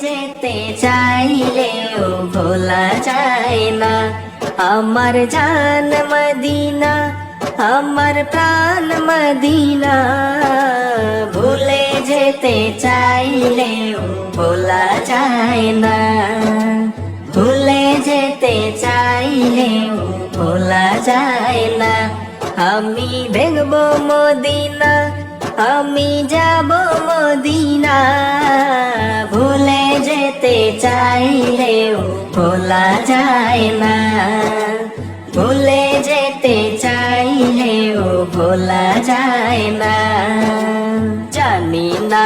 যেতে চাইলেও ভোলা যায় না আমার জান মদিনা, আমার প্রাণ মদিনা। ভুলে যেতে চাইলেও ভোলা যায় না, ভুলে যেতে চাইলেও ভোলা যায় না। আমি দেখব মদিনা, আমি যাব মদিনা। ভুলে যেতে চাইলেও ভোলা যায় না, ভুলে যেতে চাইলেও ভোলা যায় না। জানি না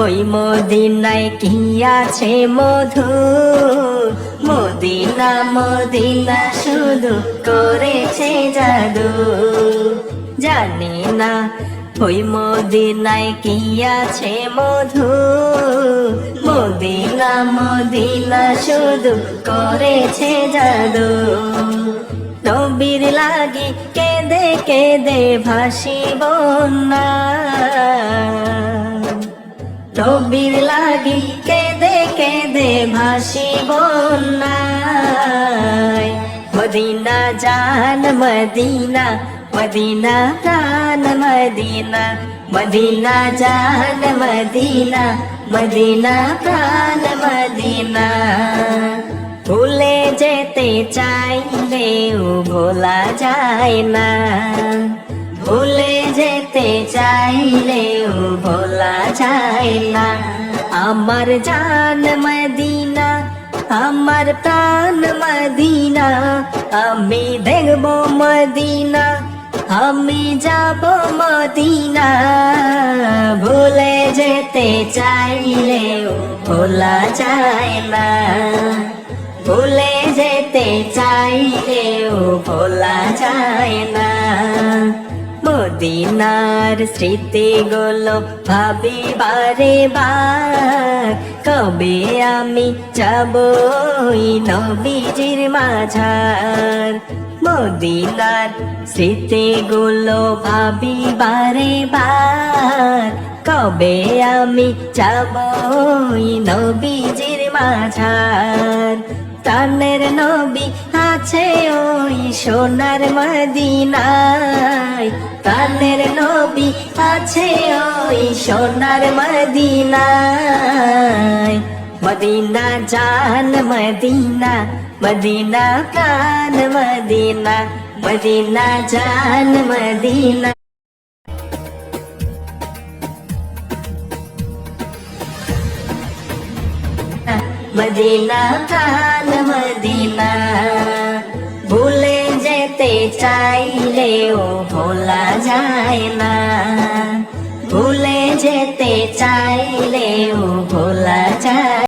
ওই মদিনায় কি আছে মধু, মদিনা মদিনা শুধু করেছে জাদু। জানি না ওই মদিনায় কি আছে মধু, মদিনা মদিনা শুধু করেছে জাদু। নবীর লাগি কেঁদে কেঁদে ভাসি বন্যা, নবীর লাগি কেঁদে কেঁদে ভাসি বন্যায়। মদিনা জান মদিনা, মদিনা প্রাণ মদিনা। মদিনা জান মদিনা, মদিনা প্রাণ মদিনা। ভুলে যেতে চাইলেও ভোলা যায় না, ভুলে যেতে চাইলেও ভোলা যায় না। আমার জান মদিনা, আমার প্রাণ মদিনা। আমি দেখব মদিনা, আমি যাব মদিনা। ভুলে যেতে চাইলেও ভোলা যায় না, ভুলে যেতে চাইলেও ভোলা যায় না। মদিনার স্মৃতিগুলো ভাবি বারে বার, কবে আমি যাব ওই নবীজির মাঝার। মদিনার স্মৃতিগুলো ভাবি বারে বার, কবে আমি যাব ওই নবীজির মাঝার। প্রাণের নবী আছে ওই সোনার মদিনায়, প্রাণের নবী আছে ওই সোনার মদিনায়। মদিনা জান মদিনা, মদিনা প্রাণ মদিনা। মদিনা জান মদিনা। মদিনা প্রাণ মদিনা। ভুলে যেতে চাইলেও ভোলা যায় না, ভুলে যেতে চাইলেও ভোলা যায়